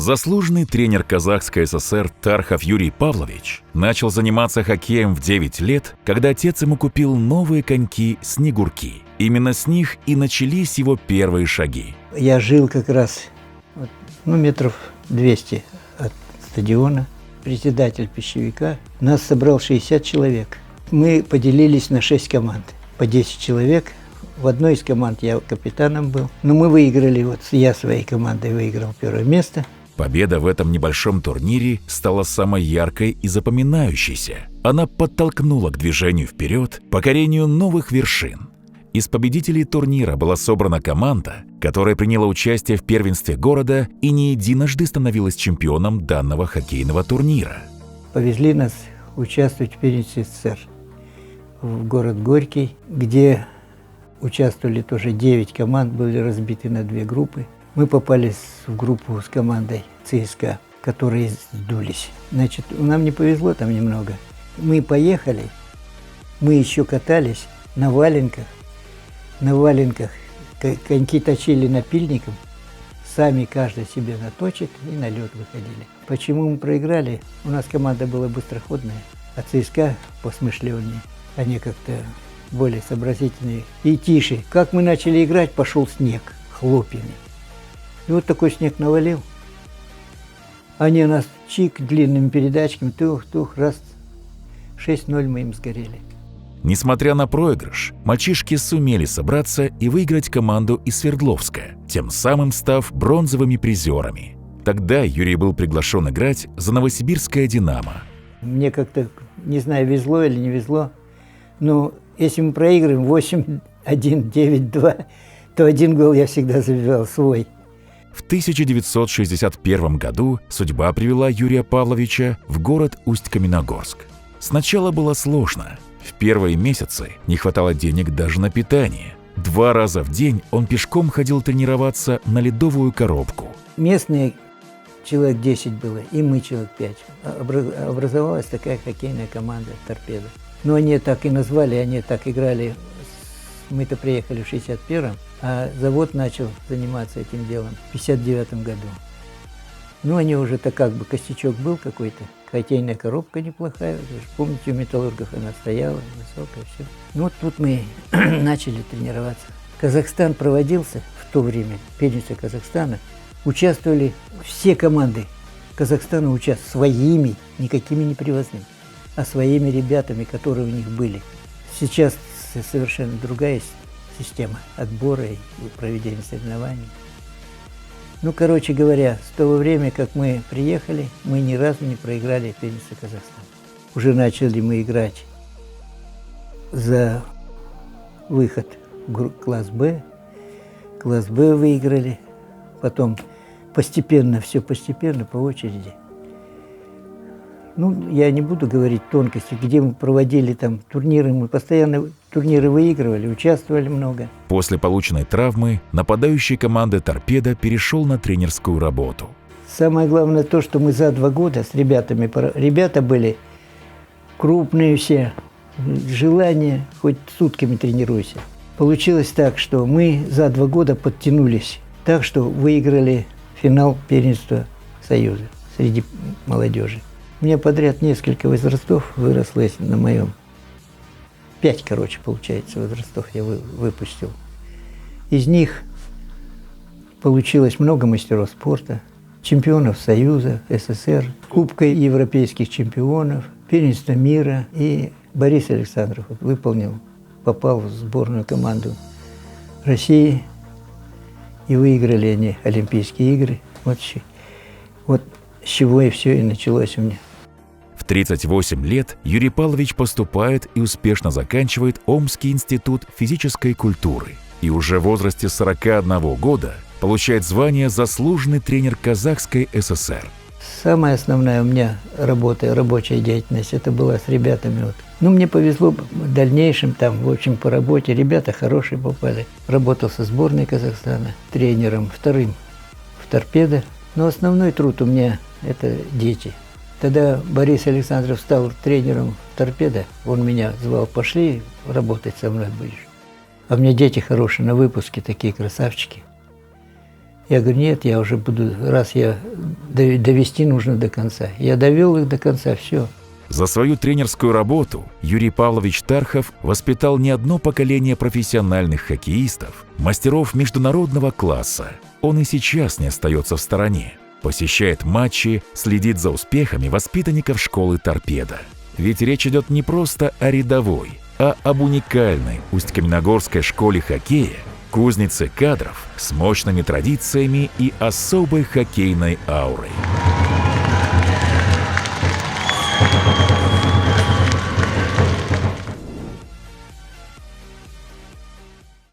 Заслуженный тренер Казахской ССР Тархов Юрий Павлович начал заниматься хоккеем в 9 лет, когда отец ему купил новые коньки-снегурки. Именно с них и начались его первые шаги. Я жил как раз метров 200 от стадиона. Председатель пищевика. Нас собрал 60 человек. Мы поделились на 6 команд. По 10 человек. В одной из команд я капитаном был. Но мы выиграли, я своей командой выиграл первое место. Победа в этом небольшом турнире стала самой яркой и запоминающейся. Она подтолкнула к движению вперед, покорению новых вершин. Из победителей турнира была собрана команда, которая приняла участие в первенстве города и не единожды становилась чемпионом данного хоккейного турнира. Повезли нас участвовать в первенстве СССР в город Горький, где участвовали тоже 9 команд, были разбиты на 2 группы. Мы попали в группу с командой ЦСКА, которые сдулись. Значит, нам не повезло там немного. Мы поехали, мы еще катались на валенках. На валенках коньки точили напильником, сами каждый себе наточит и на лед выходили. Почему мы проиграли? У нас команда была быстроходная, а ЦСКА посмышленнее. Они как-то более сообразительные и тише. Как мы начали играть, пошел снег хлопьями. И вот такой снег навалил. Они нас чик длинными передачками, тух-тух, раз, 6-0 мы им сгорели. Несмотря на проигрыш, мальчишки сумели собраться и выиграть команду из Свердловска, тем самым став бронзовыми призерами. Тогда Юрий был приглашен играть за новосибирское «Динамо». Мне как-то, не знаю, везло или не везло, но если мы проигрываем 8-1, 9-2, то 1 гол я всегда забивал свой. В 1961 году судьба привела Юрия Павловича в город Усть-Каменогорск. Сначала было сложно. В первые месяцы не хватало денег даже на питание. 2 раза в день он пешком ходил тренироваться на ледовую коробку. Местные человек 10 было, и мы человек 5. Образовалась такая хоккейная команда «Торпедо». Но они так и назвали, они так играли. Мы-то приехали в 61-м, а завод начал заниматься этим делом в 59-м году. Ну, они уже так как бы костячок был какой-то, хоккейная коробка неплохая. Вы же помните, у металлургов она стояла, высокая, все. Ну, вот тут мы начали тренироваться. Казахстан проводился в то время, первенство Казахстана. Участвовали все команды Казахстана, своими, никакими не привозными, а своими ребятами, которые у них были. Сейчас совершенно другая система отбора и проведения соревнований. Ну, короче говоря, с того времени, как мы приехали, мы ни разу не проиграли первенство Казахстана. Уже начали мы играть за выход в класс «Б». Класс «Б» выиграли, потом постепенно, все постепенно, по очереди. Ну, я не буду говорить тонкости, где мы проводили там турниры, мы постоянно турниры выигрывали, участвовали много. После полученной травмы нападающий команды «Торпедо» перешел на тренерскую работу. Самое главное то, что мы за 2 года с ребятами, ребята были крупные все, желание хоть сутками тренируйся. Получилось так, что мы за 2 года подтянулись, так что выиграли финал первенства Союза среди молодежи. У меня подряд несколько возрастов выросло на моем. 5, получается, возрастов я выпустил. Из них получилось много мастеров спорта, чемпионов Союза, СССР, Кубка европейских чемпионов, первенства мира. И Борис Александров попал в сборную команду России. И выиграли они Олимпийские игры. Вот с чего и все и началось у меня. В 38 лет Юрий Павлович поступает и успешно заканчивает Омский институт физической культуры. И уже в возрасте 41 года получает звание «Заслуженный тренер Казахской ССР». Самая основная у меня рабочая деятельность, это была с ребятами. Ну, мне повезло в дальнейшем, в общем, по работе. Ребята хорошие попали. Работал со сборной Казахстана, тренером, вторым в «Торпедо». Но основной труд у меня – это дети. Тогда Борис Александров стал тренером «Торпедо». Он меня звал: пошли работать со мной будешь. А у меня дети хорошие, на выпуске такие красавчики. Я говорю, нет, я уже буду, раз я довести нужно до конца. Я довел их до конца, все. За свою тренерскую работу Юрий Павлович Тархов воспитал не одно поколение профессиональных хоккеистов, мастеров международного класса. Он и сейчас не остается в стороне. Посещает матчи, следит за успехами воспитанников школы «Торпедо». Ведь речь идет не просто о рядовой, а об уникальной Усть-Каменогорской школе хоккея, кузнице кадров с мощными традициями и особой хоккейной аурой.